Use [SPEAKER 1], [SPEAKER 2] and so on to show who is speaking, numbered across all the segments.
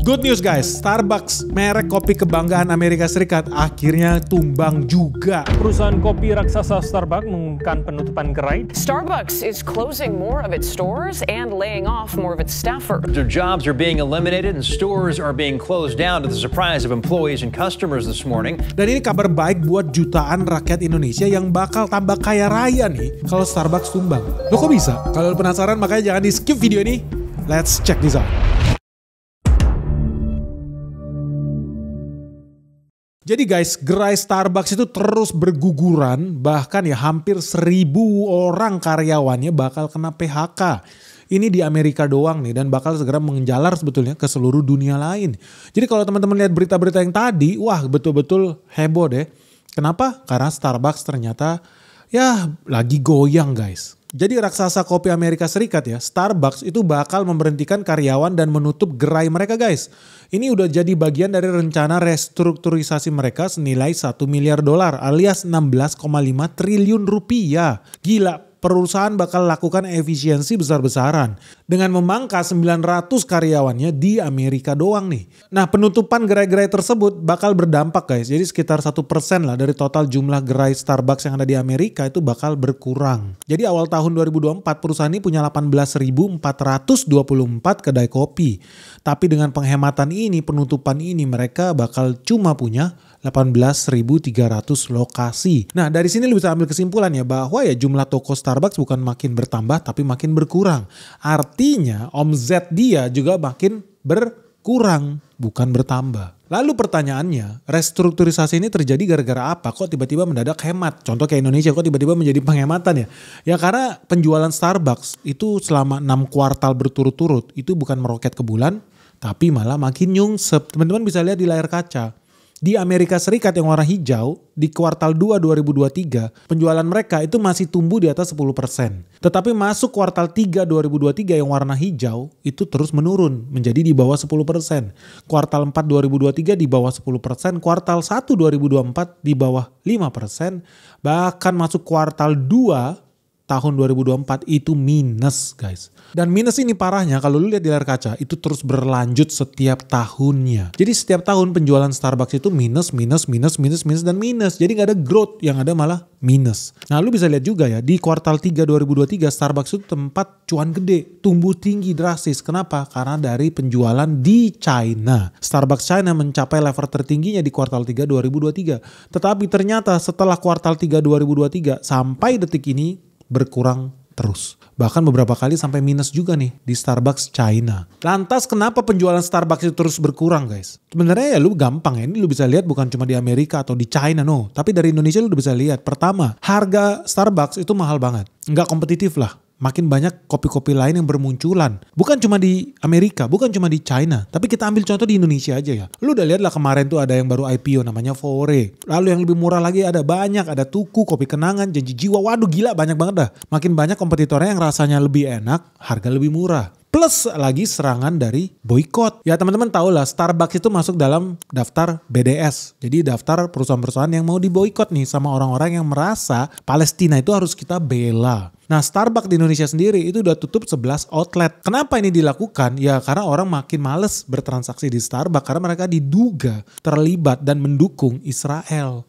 [SPEAKER 1] Good news guys, Starbucks, merek kopi kebanggaan Amerika Serikat, akhirnya tumbang juga.
[SPEAKER 2] Perusahaan kopi raksasa Starbucks mengumumkan penutupan gerai.
[SPEAKER 3] Starbucks is closing more of its stores and laying off more of its staffers.
[SPEAKER 4] Their jobs are being eliminated and stores are being closed down to the surprise of employees and customers this morning.
[SPEAKER 1] Dan ini kabar baik buat jutaan rakyat Indonesia yang bakal tambah kaya raya nih kalau Starbucks tumbang. Loh kok bisa? Kalau penasaran makanya jangan di skip video ini. Let's check this out. Jadi guys, gerai Starbucks itu terus berguguran, bahkan ya hampir 1.000 orang karyawannya bakal kena PHK. Ini di Amerika doang nih dan bakal segera menjalar sebetulnya ke seluruh dunia lain. Jadi kalau teman-teman lihat berita-berita yang tadi, wah betul-betul heboh deh. Kenapa? Karena Starbucks ternyata ya lagi goyang guys. Jadi raksasa kopi Amerika Serikat ya, Starbucks itu bakal memberhentikan karyawan dan menutup gerai mereka guys. Ini udah jadi bagian dari rencana restrukturisasi mereka senilai $1 miliar alias 16,5 triliun rupiah. Gila. Perusahaan bakal lakukan efisiensi besar-besaran dengan memangkas 900 karyawannya di Amerika doang nih. Nah penutupan gerai-gerai tersebut bakal berdampak guys. Jadi sekitar 1% lah dari total jumlah gerai Starbucks yang ada di Amerika itu bakal berkurang. Jadi awal tahun 2024 perusahaan ini punya 18.424 kedai kopi. Tapi dengan penghematan ini, penutupan ini mereka bakal cuma punya 18.300 lokasi. Nah dari sini lu bisa ambil kesimpulan ya bahwa ya jumlah toko Starbucks bukan makin bertambah tapi makin berkurang. Artinya omzet dia juga makin berkurang bukan bertambah. Lalu pertanyaannya, restrukturisasi ini terjadi gara-gara apa? Kok tiba-tiba mendadak hemat? Contoh kayak Indonesia kok tiba-tiba menjadi penghematan ya? Ya karena penjualan Starbucks itu selama 6 kuartal berturut-turut itu bukan meroket ke bulan tapi malah makin nyungsep. Teman-teman bisa lihat di layar kaca. Di Amerika Serikat yang warna hijau, di kuartal 2 2023, penjualan mereka itu masih tumbuh di atas 10%. Tetapi masuk kuartal 3 2023 yang warna hijau, itu terus menurun menjadi di bawah 10%. Kuartal 4 2023 di bawah 10%, kuartal 1 2024 di bawah 5%, bahkan masuk kuartal 2 tahun 2024 itu minus guys. Dan minus ini parahnya kalau lu lihat di layar kaca itu terus berlanjut setiap tahunnya. Jadi setiap tahun penjualan Starbucks itu minus dan minus. Jadi gak ada growth, yang ada malah minus. Nah lu bisa lihat juga ya di kuartal 3 2023 Starbucks itu tempat cuan gede, tumbuh tinggi drastis. Kenapa? Karena dari penjualan di China. Starbucks China mencapai level tertingginya di kuartal 3 2023. Tetapi ternyata setelah kuartal 3 2023 sampai detik ini berkurang terus. Bahkan beberapa kali sampai minus juga nih di Starbucks China. Lantas kenapa penjualan Starbucks itu terus berkurang guys? Sebenarnya ya lu gampang ya. Ini lu bisa lihat bukan cuma di Amerika atau di China no. Tapi dari Indonesia lu udah bisa lihat. Pertama, harga Starbucks itu mahal banget. Nggak kompetitif lah. Makin banyak kopi-kopi lain yang bermunculan. Bukan cuma di Amerika, bukan cuma di China. Tapi kita ambil contoh di Indonesia aja ya. Lu udah lihat lah kemarin tuh ada yang baru IPO namanya Fore. Lalu yang lebih murah lagi ada banyak. Ada Tuku, Kopi Kenangan, Janji Jiwa. Waduh gila banyak banget dah. Makin banyak kompetitornya yang rasanya lebih enak, harga lebih murah. Plus lagi serangan dari boykot. Ya teman-teman tahu lah Starbucks itu masuk dalam daftar BDS. Jadi daftar perusahaan-perusahaan yang mau diboykot nih sama orang-orang yang merasa Palestina itu harus kita bela. Nah Starbucks di Indonesia sendiri itu udah tutup 11 outlet. Kenapa ini dilakukan? Ya karena orang makin males bertransaksi di Starbucks karena mereka diduga terlibat dan mendukung Israel.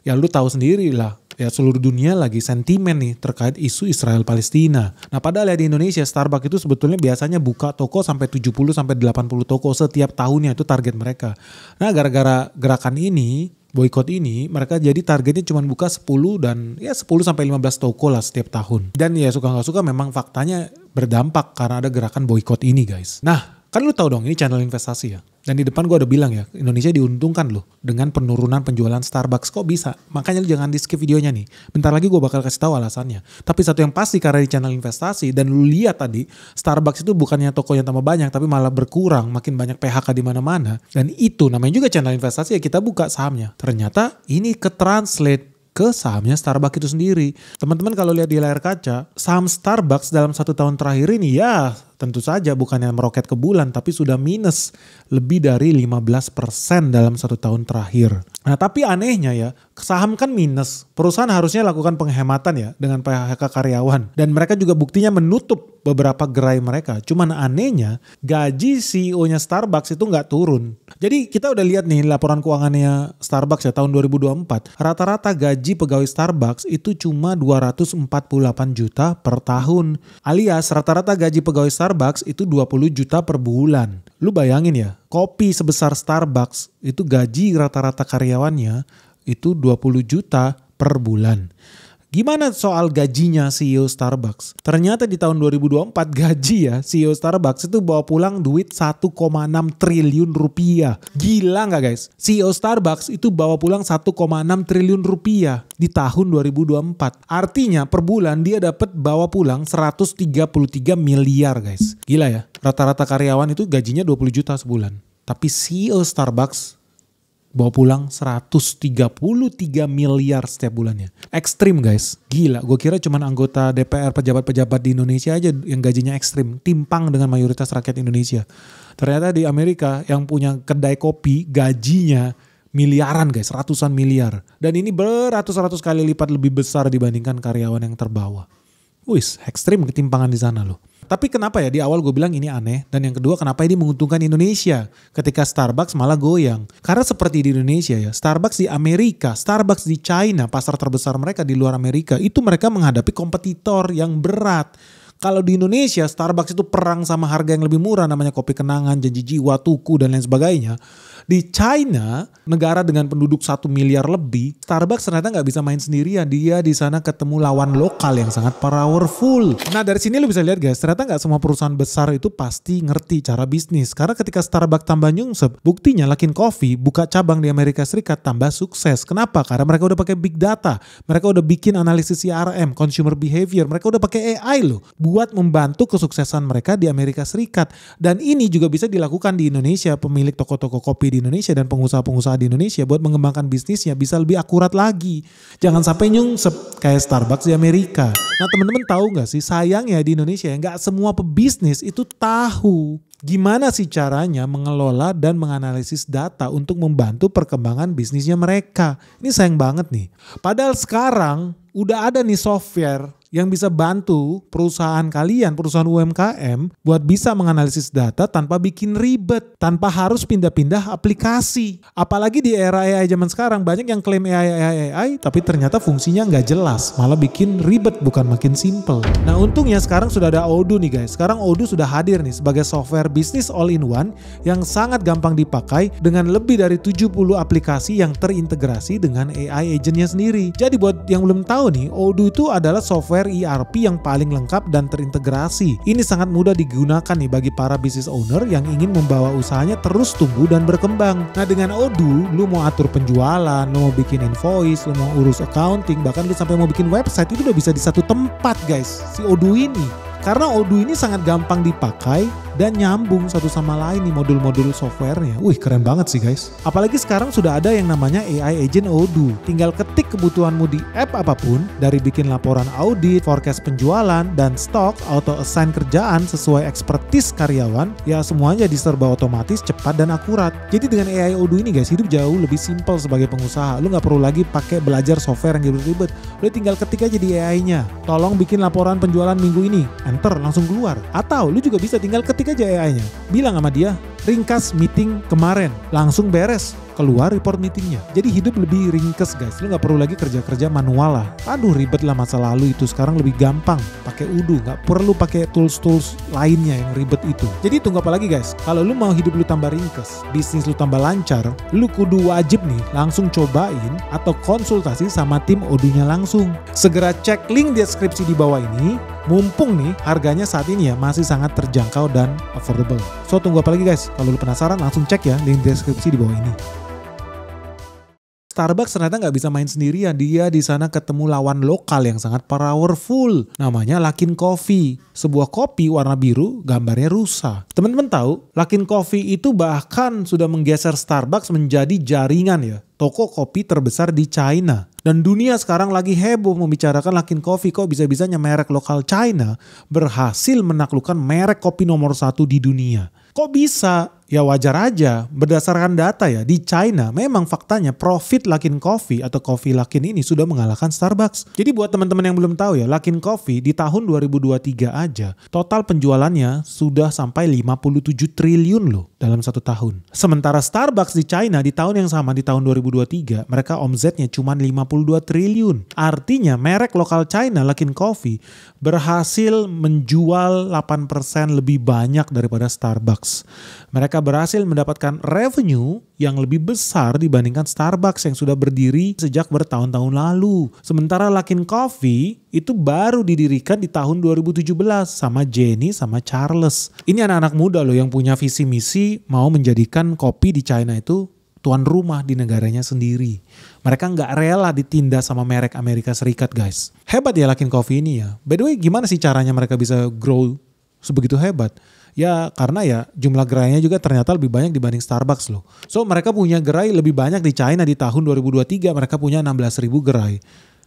[SPEAKER 1] Ya lu tahu sendiri lah. Ya seluruh dunia lagi sentimen nih terkait isu Israel-Palestina. Nah padahal ya di Indonesia Starbucks itu sebetulnya biasanya buka toko sampai 70-80 toko setiap tahunnya itu target mereka. Nah gara-gara gerakan ini, boykot ini, mereka jadi targetnya cuma buka 10 dan ya 10-15 toko lah setiap tahun. Dan ya suka gak suka memang faktanya berdampak karena ada gerakan boykot ini guys. Nah kan lu tahu dong ini channel investasi ya. Dan di depan gue udah bilang ya, Indonesia diuntungkan loh dengan penurunan penjualan Starbucks. Kok bisa? Makanya lu jangan di skip videonya nih. Bentar lagi gue bakal kasih tahu alasannya. Tapi satu yang pasti karena di channel investasi dan lu lihat tadi, Starbucks itu bukannya toko yang tambah banyak tapi malah berkurang, makin banyak PHK di mana-mana. Dan itu namanya juga channel investasi ya kita buka sahamnya. Ternyata ini ke-translate ke sahamnya Starbucks itu sendiri. Teman-teman kalau lihat di layar kaca, saham Starbucks dalam 1 tahun terakhir ini ya tentu saja bukannya meroket ke bulan tapi sudah minus lebih dari 15% dalam 1 tahun terakhir. Nah tapi anehnya ya Saham kan minus, perusahaan harusnya lakukan penghematan ya dengan PHK karyawan. Dan mereka juga buktinya menutup beberapa gerai mereka. Cuman anehnya gaji CEO-nya Starbucks itu nggak turun. Jadi kita udah lihat nih laporan keuangannya Starbucks ya tahun 2024. Rata-rata gaji pegawai Starbucks itu cuma 248 juta per tahun. Alias rata-rata gaji pegawai Starbucks itu 20 juta per bulan. Lu bayangin ya, kopi sebesar Starbucks itu gaji rata-rata karyawannya itu 20 juta per bulan. Gimana soal gajinya CEO Starbucks? Ternyata di tahun 2024 gaji ya CEO Starbucks itu bawa pulang duit 1,6 triliun rupiah. Gila nggak guys? CEO Starbucks itu bawa pulang 1,6 triliun rupiah di tahun 2024. Artinya per bulan dia dapat bawa pulang 133 miliar guys. Gila ya? Rata-rata karyawan itu gajinya 20 juta sebulan. Tapi CEO Starbucks bawa pulang 133 miliar setiap bulannya. Ekstrim guys, gila. Gue kira cuma anggota DPR, pejabat-pejabat di Indonesia aja yang gajinya ekstrim. Timpang dengan mayoritas rakyat Indonesia. Ternyata di Amerika yang punya kedai kopi gajinya miliaran guys, ratusan miliar. Dan ini beratus-ratus kali lipat lebih besar dibandingkan karyawan yang terbawah. Wis, ekstrim ketimpangan di sana loh. Tapi kenapa ya di awal gue bilang ini aneh, dan yang kedua kenapa ini menguntungkan Indonesia ketika Starbucks malah goyang. Karena seperti di Indonesia ya, Starbucks di Amerika, Starbucks di China, pasar terbesar mereka di luar Amerika, itu mereka menghadapi kompetitor yang berat. Kalau di Indonesia Starbucks itu perang sama harga yang lebih murah namanya kopi kenangan, janji jiwa, tuku dan lain sebagainya. Di China, negara dengan penduduk 1 miliar lebih, Starbucks ternyata nggak bisa main sendirian. Dia di sana ketemu lawan lokal yang sangat powerful. Nah dari sini lu bisa lihat guys, ternyata nggak semua perusahaan besar itu pasti ngerti cara bisnis. Karena ketika Starbucks tambah nyungsep, buktinya Luckin Coffee buka cabang di Amerika Serikat tambah sukses. Kenapa? Karena mereka udah pakai big data, mereka udah bikin analisis CRM, consumer behavior, mereka udah pakai AI loh buat membantu kesuksesan mereka di Amerika Serikat. Dan ini juga bisa dilakukan di Indonesia, pemilik toko-toko kopi di Indonesia dan pengusaha-pengusaha di Indonesia buat mengembangkan bisnisnya bisa lebih akurat lagi. Jangan sampai nyungsep kayak Starbucks di Amerika. Nah teman-teman tahu gak sih, sayangnya di Indonesia gak semua pebisnis itu tahu gimana sih caranya mengelola dan menganalisis data untuk membantu perkembangan bisnisnya mereka. Ini sayang banget nih. Padahal sekarang udah ada nih software yang bisa bantu perusahaan kalian, perusahaan UMKM buat bisa menganalisis data tanpa bikin ribet, tanpa harus pindah-pindah aplikasi. Apalagi di era AI zaman sekarang, banyak yang klaim AI, tapi ternyata fungsinya nggak jelas, malah bikin ribet bukan makin simple. Nah untungnya sekarang sudah ada Odoo nih guys. Sekarang Odoo sudah hadir nih sebagai software bisnis all-in-one yang sangat gampang dipakai dengan lebih dari 70 aplikasi yang terintegrasi dengan AI agentnya sendiri. Jadi buat yang belum tahu nih, Odoo itu adalah software ERP yang paling lengkap dan terintegrasi. Ini sangat mudah digunakan nih bagi para business owner yang ingin membawa usahanya terus tumbuh dan berkembang. Nah dengan Odoo, lu mau atur penjualan, lu mau bikin invoice, lu mau urus accounting, bahkan lu sampai mau bikin website itu udah bisa di satu tempat guys, si Odoo ini. Karena Odoo ini sangat gampang dipakai dan nyambung satu sama lain nih modul-modul softwarenya. Wih keren banget sih guys. Apalagi sekarang sudah ada yang namanya AI Agent Odoo. Tinggal ketik kebutuhanmu di app apapun, dari bikin laporan audit, forecast penjualan, dan stok, auto assign kerjaan sesuai expertise karyawan. Ya semuanya diserba otomatis, cepat dan akurat. Jadi dengan AI Odoo ini guys, hidup jauh lebih simpel sebagai pengusaha. Lu gak perlu lagi pakai belajar software yang ribet-ribet. Lu tinggal ketik aja di AI-nya. Tolong bikin laporan penjualan minggu ini. Enter, langsung keluar. Atau lu juga bisa tinggal ketik aja AI-nya. Bilang sama dia, ringkas meeting kemarin. Langsung beres. Keluar report meetingnya. Jadi hidup lebih ringkes guys. Lu gak perlu lagi kerja-kerja manual lah. Aduh ribet lah masa lalu itu. Sekarang lebih gampang. Pakai Odoo. Gak perlu pakai tools-tools lainnya yang ribet itu. Jadi tunggu apa lagi guys? Kalau lu mau hidup lu tambah ringkes, bisnis lu tambah lancar, lu kudu wajib nih langsung cobain atau konsultasi sama tim Odoo-nya langsung. Segera cek link deskripsi di bawah ini. Mumpung nih harganya saat ini ya masih sangat terjangkau dan affordable. So tunggu apa lagi guys? Kalau lu penasaran langsung cek ya link deskripsi di bawah ini. Starbucks ternyata nggak bisa main sendirian. Dia di sana ketemu lawan lokal yang sangat powerful. Namanya Luckin Coffee. Sebuah kopi warna biru, gambarnya rusa. Teman-teman tahu, Luckin Coffee itu bahkan sudah menggeser Starbucks menjadi jaringan ya toko kopi terbesar di China. Dan dunia sekarang lagi heboh membicarakan Luckin Coffee kok bisa-bisanya merek lokal China berhasil menaklukkan merek kopi nomor 1 di dunia. Kok bisa? Ya wajar aja, berdasarkan data ya, di China memang faktanya profit Luckin Coffee atau Coffee Luckin ini sudah mengalahkan Starbucks. Jadi buat teman-teman yang belum tahu ya, Luckin Coffee di tahun 2023 aja, total penjualannya sudah sampai 57 triliun loh dalam 1 tahun. Sementara Starbucks di China di tahun yang sama, di tahun 2023, mereka omsetnya cuma 52 triliun. Artinya merek lokal China, Luckin Coffee, berhasil menjual 8% lebih banyak daripada Starbucks. Mereka berhasil mendapatkan revenue yang lebih besar dibandingkan Starbucks yang sudah berdiri sejak bertahun-tahun lalu. Sementara Luckin Coffee itu baru didirikan di tahun 2017 sama Jenny sama Charles. Ini anak-anak muda loh yang punya visi misi mau menjadikan kopi di China itu tuan rumah di negaranya sendiri. Mereka nggak rela ditindas sama merek Amerika Serikat guys. Hebat ya Luckin Coffee ini ya. By the way, gimana sih caranya mereka bisa grow sebegitu hebat? Ya karena ya jumlah gerainya juga ternyata lebih banyak dibanding Starbucks loh. So mereka punya gerai lebih banyak di China di tahun 2023, mereka punya 16.000 gerai.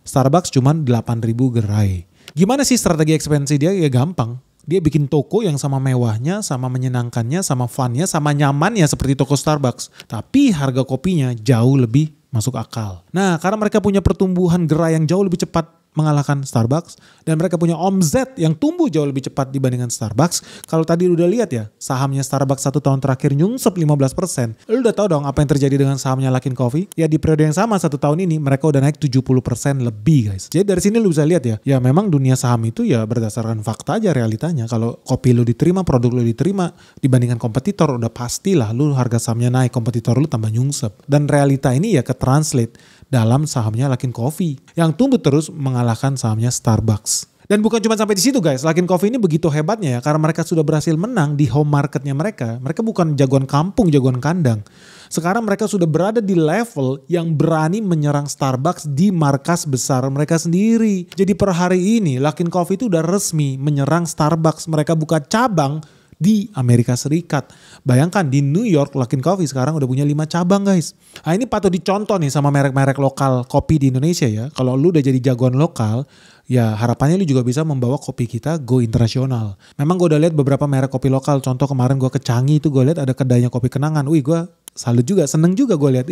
[SPEAKER 1] Starbucks cuma 8.000 gerai. Gimana sih strategi ekspansi dia? Ya gampang. Dia bikin toko yang sama mewahnya, sama menyenangkannya, sama funnya, sama nyamannya seperti toko Starbucks. Tapi harga kopinya jauh lebih masuk akal. Nah karena mereka punya pertumbuhan gerai yang jauh lebih cepat mengalahkan Starbucks dan mereka punya omset yang tumbuh jauh lebih cepat dibandingkan Starbucks. Kalau tadi udah lihat ya, sahamnya Starbucks 1 tahun terakhir nyungsep 15%. Lu udah tahu dong apa yang terjadi dengan sahamnya Luckin Coffee? Ya di periode yang sama 1 tahun ini mereka udah naik 70% lebih guys. Jadi dari sini lu bisa lihat ya memang dunia saham itu ya berdasarkan fakta aja realitanya. Kalau kopi lu diterima, produk lu diterima dibandingkan kompetitor, udah pastilah lu harga sahamnya naik, kompetitor lu tambah nyungsep. Dan realita ini ya ke-translate dalam sahamnya Luckin Coffee yang tumbuh terus mengalahkan sahamnya Starbucks. Dan bukan cuma sampai di situ guys, Luckin Coffee ini begitu hebatnya ya karena mereka sudah berhasil menang di home marketnya mereka. Mereka bukan jagoan kampung, jagoan kandang. Sekarang mereka sudah berada di level yang berani menyerang Starbucks di markas besar mereka sendiri. Jadi per hari ini Luckin Coffee itu udah resmi menyerang Starbucks. Mereka buka cabang di Amerika Serikat. Bayangkan di New York Luckin Coffee sekarang udah punya 5 cabang guys. Nah ini patut dicontoh nih sama merek-merek lokal kopi di Indonesia ya. Kalau lu udah jadi jagoan lokal, ya harapannya lu juga bisa membawa kopi kita go internasional. Memang gue udah lihat beberapa merek kopi lokal. Contoh kemarin gue ke Changi itu gue lihat ada kedainya kopi kenangan. Wih gue salut juga, seneng juga gue lihat.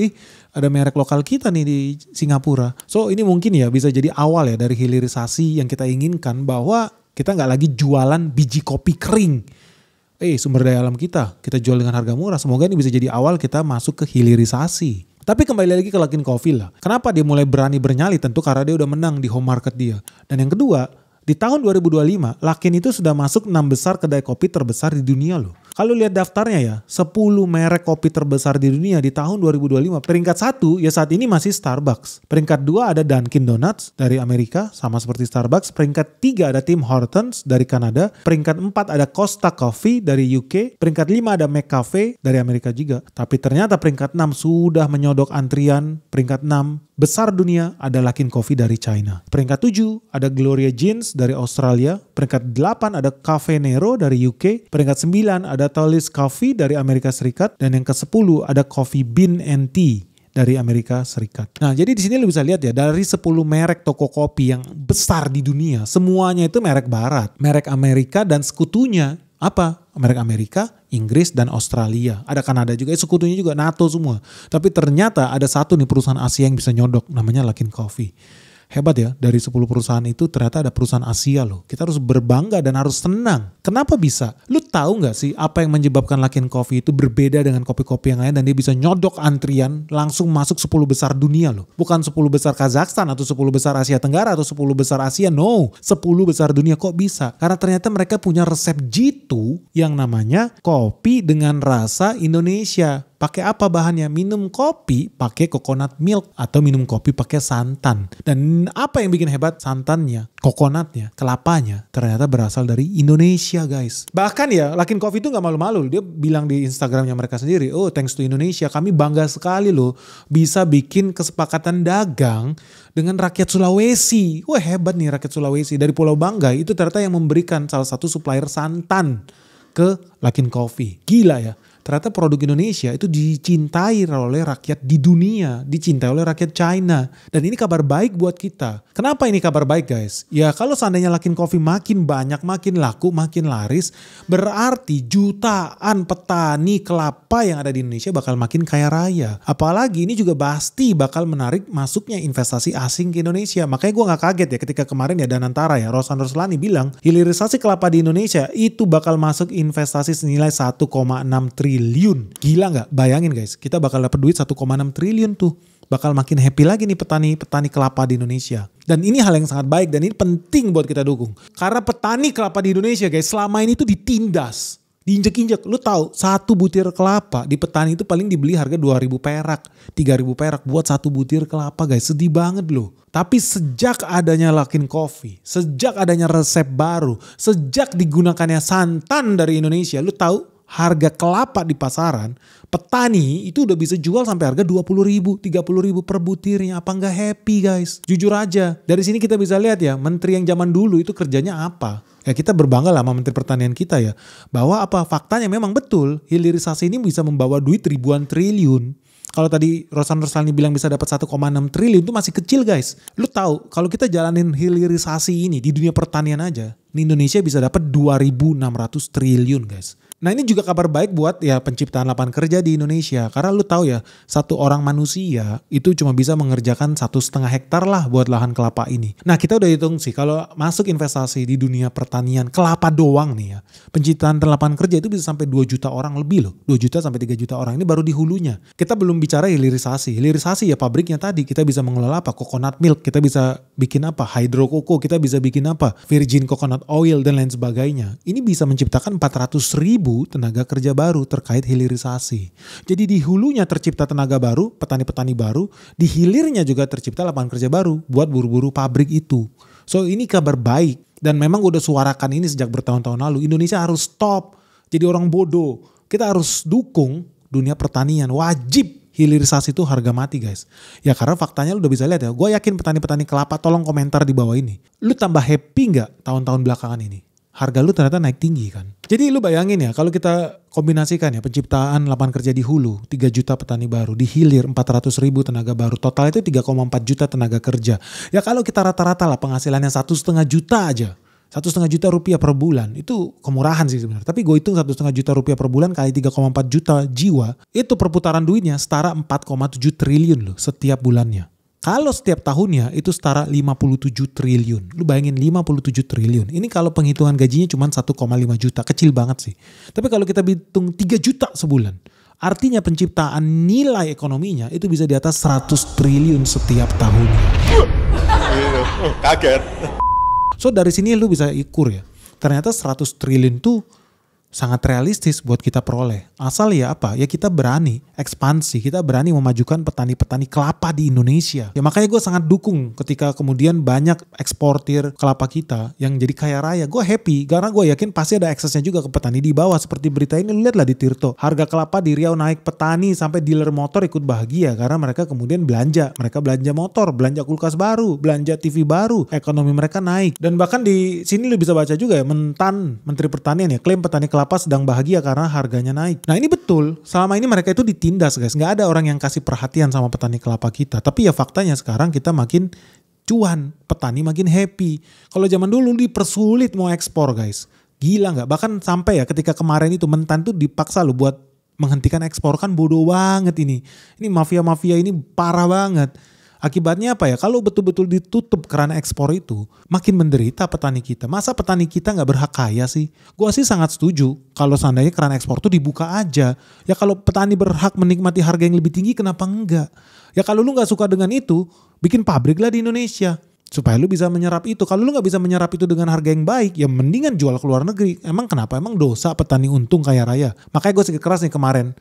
[SPEAKER 1] Ada merek lokal kita nih di Singapura. So ini mungkin ya bisa jadi awal ya dari hilirisasi yang kita inginkan bahwa kita nggak lagi jualan biji kopi kering. Sumber daya alam kita jual dengan harga murah. Semoga ini bisa jadi awal kita masuk ke hilirisasi. Tapi kembali lagi ke Luckin Coffee lah. Kenapa dia mulai berani bernyali? Tentu karena dia udah menang di home market dia. Dan yang kedua, di tahun 2025 Luckin itu sudah masuk 6 besar kedai kopi terbesar di dunia loh. Kalau lihat daftarnya ya, 10 merek kopi terbesar di dunia di tahun 2025. Peringkat 1 ya saat ini masih Starbucks. Peringkat 2 ada Dunkin Donuts dari Amerika, sama seperti Starbucks. Peringkat 3 ada Tim Hortons dari Kanada. Peringkat 4 ada Costa Coffee dari UK. Peringkat 5 ada McCafe dari Amerika juga. Tapi ternyata peringkat 6 sudah menyodok antrian. Peringkat 6 besar dunia ada Luckin Coffee dari China. Peringkat 7 ada Gloria Jeans dari Australia. Peringkat 8 ada Cafe Nero dari UK. Peringkat 9 ada Tallis Coffee dari Amerika Serikat. Dan yang ke-10 ada Coffee Bean & Tea dari Amerika Serikat. Nah jadi di sini lo bisa lihat ya dari 10 merek toko kopi yang besar di dunia. Semuanya itu merek barat. Merek Amerika dan sekutunya. Apa? Merek Amerika, Inggris, dan Australia. Ada Kanada juga, sekutunya juga NATO semua. Tapi ternyata ada satu nih perusahaan Asia yang bisa nyodok, namanya Luckin Coffee. Hebat ya, dari 10 perusahaan itu ternyata ada perusahaan Asia loh. Kita harus berbangga dan harus senang. Kenapa bisa? Lu tahu gak sih apa yang menyebabkan Luckin Coffee itu berbeda dengan kopi-kopi yang lain dan dia bisa nyodok antrian langsung masuk 10 besar dunia loh. Bukan 10 besar Kazakhstan atau 10 besar Asia Tenggara atau 10 besar Asia, no. 10 besar dunia kok bisa? Karena ternyata mereka punya resep jitu yang namanya kopi dengan rasa Indonesia. Pakai apa bahannya? Minum kopi pakai coconut milk atau minum kopi pakai santan. Dan apa yang bikin hebat? Santannya, coconutnya, kelapanya ternyata berasal dari Indonesia guys. Bahkan ya Luckin Coffee itu gak malu-malu. Dia bilang di Instagramnya mereka sendiri, oh thanks to Indonesia kami bangga sekali loh bisa bikin kesepakatan dagang dengan rakyat Sulawesi. Wah hebat nih rakyat Sulawesi dari Pulau Banggai itu ternyata yang memberikan salah satu supplier santan ke Luckin Coffee. Gila ya. ternyata produk Indonesia itu dicintai oleh rakyat di dunia, dicintai oleh rakyat China. Dan ini kabar baik buat kita. Kenapa ini kabar baik guys? Ya kalau seandainya Luckin Coffee makin banyak, makin laku, makin laris, berarti jutaan petani kelapa yang ada di Indonesia bakal makin kaya raya. Apalagi ini juga pasti bakal menarik masuknya investasi asing ke Indonesia. Makanya gue gak kaget ya ketika kemarin ya Danantara ya, Roshan Roslani bilang hilirisasi kelapa di Indonesia itu bakal masuk investasi senilai 1,6 triliun. Gila gak? Bayangin guys, kita bakal dapat duit 1,6 triliun tuh. Bakal makin happy lagi nih petani kelapa di Indonesia. Dan ini hal yang sangat baik dan ini penting buat kita dukung. Karena petani kelapa di Indonesia guys selama ini tuh ditindas. Diinjek-injek. Lu tahu satu butir kelapa di petani itu paling dibeli harga 2.000 perak. 3.000 perak buat satu butir kelapa guys. Sedih banget loh. Tapi sejak adanya Luckin Coffee, sejak adanya resep baru, sejak digunakannya santan dari Indonesia, lu tahu harga kelapa di pasaran, petani itu udah bisa jual sampai harga 20.000, 30.000 per butirnya. Apa nggak happy guys? Jujur aja, dari sini kita bisa lihat ya, menteri yang zaman dulu itu kerjanya apa? Ya kita berbangga lah sama menteri pertanian kita ya. Bahwa apa? Faktanya memang betul, hilirisasi ini bisa membawa duit ribuan triliun. Kalau tadi Roshan Roslani bilang bisa dapat 1,6 triliun itu masih kecil guys. Lu tahu kalau kita jalanin hilirisasi ini di dunia pertanian aja, di Indonesia bisa dapat 2.600 triliun guys. Nah ini juga kabar baik buat ya penciptaan lapangan kerja di Indonesia. Karena lu tahu ya, satu orang manusia itu cuma bisa mengerjakan 1,5 hektar lah buat lahan kelapa ini. Nah kita udah hitung sih kalau masuk investasi di dunia pertanian kelapa doang nih ya. Penciptaan lapangan kerja itu bisa sampai 2 juta orang lebih loh. 2 juta sampai 3 juta orang. Ini baru di hulunya. Kita belum bicara hilirisasi. Hilirisasi ya pabriknya tadi. Kita bisa mengelola apa? Coconut milk. Kita bisa bikin apa? Hydro cocoa. Kita bisa bikin apa? Virgin coconut oil dan lain sebagainya. Ini bisa menciptakan 400.000 tenaga kerja baru terkait hilirisasi. Jadi di hulunya tercipta tenaga baru, petani-petani baru, di hilirnya juga tercipta lapangan kerja baru buat buru-buru pabrik itu. So ini kabar baik dan memang udah suarakan ini sejak bertahun-tahun lalu. Indonesia harus stop jadi orang bodoh. Kita harus dukung dunia pertanian. Wajib hilirisasi itu harga mati guys. Ya karena faktanya lu udah bisa lihat ya. Gue yakin petani-petani kelapa tolong komentar di bawah ini. Lu tambah happy gak tahun-tahun belakangan ini? Harga lu ternyata naik tinggi kan. Jadi lu bayangin ya kalau kita kombinasikan ya penciptaan lapangan kerja di hulu 3 juta petani baru, di hilir 400.000 tenaga baru, total itu 3,4 juta tenaga kerja. Ya kalau kita rata-rata lah penghasilannya 1,5 juta aja. 1,5 juta rupiah per bulan itu kemurahan sih sebenarnya. Tapi gue hitung 1,5 juta rupiah per bulan kali 3,4 juta jiwa itu perputaran duitnya setara 4,7 triliun loh setiap bulannya. Kalau setiap tahunnya itu setara 57 triliun. Lu bayangin 57 triliun. Ini kalau penghitungan gajinya cuma 1,5 juta. Kecil banget sih. Tapi kalau kita hitung 3 juta sebulan. Artinya penciptaan nilai ekonominya itu bisa di atas 100 triliun setiap tahunnya.
[SPEAKER 5] Kaget.
[SPEAKER 1] So dari sini lu bisa ukur ya. Ternyata 100 triliun tuh sangat realistis buat kita peroleh. Asal ya apa? Ya kita berani ekspansi, kita berani memajukan petani-petani kelapa di Indonesia. Ya makanya gue sangat dukung ketika kemudian banyak eksportir kelapa kita yang jadi kaya raya. Gue happy karena gue yakin pasti ada aksesnya juga ke petani di bawah. Seperti berita ini lihatlah di Tirto. Harga kelapa di Riau naik, petani sampai dealer motor ikut bahagia karena mereka kemudian belanja. Mereka belanja motor, belanja kulkas baru, belanja TV baru. Ekonomi mereka naik. Dan bahkan di sini lu bisa baca juga ya, Mentan, Menteri Pertanian ya, klaim petani kelapa sedang bahagia karena harganya naik. Nah ini betul, selama ini mereka itu ditindas guys. Gak ada orang yang kasih perhatian sama petani kelapa kita. Tapi ya faktanya sekarang kita makin cuan, petani makin happy. Kalau zaman dulu dipersulit mau ekspor guys. Gila gak? Bahkan sampai ya ketika kemarin itu Mentan tuh dipaksa loh buat menghentikan ekspor. Kan bodoh banget ini. Ini mafia-mafia ini parah banget. Akibatnya apa ya? Kalau betul-betul ditutup keran ekspor itu, makin menderita petani kita. Masa petani kita nggak berhak kaya sih? Gua sih sangat setuju kalau seandainya keran ekspor itu dibuka aja. Ya kalau petani berhak menikmati harga yang lebih tinggi, kenapa enggak? Ya kalau lu nggak suka dengan itu, bikin pabrik lah di Indonesia. Supaya lu bisa menyerap itu. Kalau lu nggak bisa menyerap itu dengan harga yang baik, ya mendingan jual ke luar negeri. Emang kenapa? Emang dosa petani untung kaya raya? Makanya gue sakit keras nih kemarin.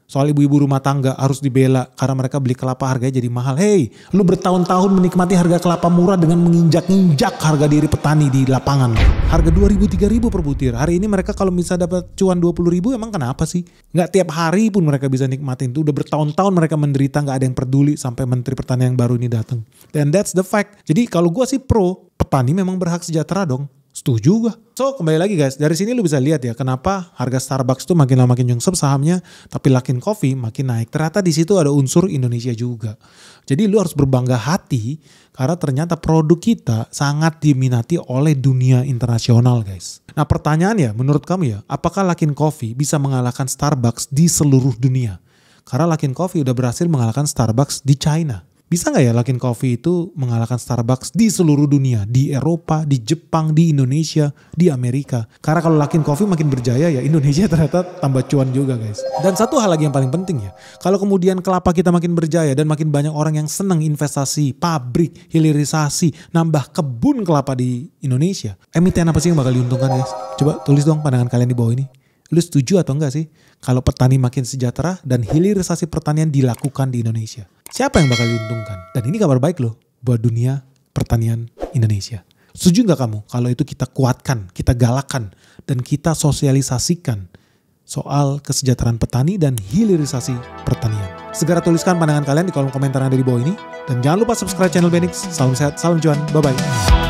[SPEAKER 1] Soal ibu-ibu rumah tangga harus dibela karena mereka beli kelapa harganya jadi mahal. Hey, lu bertahun-tahun menikmati harga kelapa murah dengan menginjak-injak harga diri petani di lapangan. Harga 2.000-3.000 per butir. Hari ini mereka kalau bisa dapat cuan 20.000 emang kenapa sih? Nggak tiap hari pun mereka bisa nikmatin. Itu udah bertahun-tahun mereka menderita nggak ada yang peduli sampai Menteri Pertanian yang baru ini datang. Dan that's the fact. Jadi kalau gue sih pro, petani memang berhak sejahtera dong. Setuju gak? So kembali lagi guys, dari sini lu bisa lihat ya kenapa harga Starbucks tuh makin lama makin nyungsep sahamnya, tapi Luckin Coffee makin naik. Ternyata di situ ada unsur Indonesia juga. Jadi lu harus berbangga hati karena ternyata produk kita sangat diminati oleh dunia internasional guys. Nah pertanyaannya menurut kamu ya, apakah Luckin Coffee bisa mengalahkan Starbucks di seluruh dunia? Karena Luckin Coffee udah berhasil mengalahkan Starbucks di China. Bisa gak ya Luckin Coffee itu mengalahkan Starbucks di seluruh dunia? Di Eropa, di Jepang, di Indonesia, di Amerika. Karena kalau Luckin Coffee makin berjaya ya Indonesia ternyata tambah cuan juga guys. Dan satu hal lagi yang paling penting ya. Kalau kemudian kelapa kita makin berjaya dan makin banyak orang yang senang investasi, pabrik, hilirisasi, nambah kebun kelapa di Indonesia. Emiten apa sih yang bakal diuntungkan guys? Coba tulis dong pandangan kalian di bawah ini. Lu setuju atau enggak sih kalau petani makin sejahtera dan hilirisasi pertanian dilakukan di Indonesia? Siapa yang bakal diuntungkan? Dan ini kabar baik loh buat dunia pertanian Indonesia. Setuju nggak kamu kalau itu kita kuatkan, kita galakan, dan kita sosialisasikan soal kesejahteraan petani dan hilirisasi pertanian? Segera tuliskan pandangan kalian di kolom komentar yang ada di bawah ini. Dan jangan lupa subscribe channel Benix. Salam sehat, salam cuan, bye-bye.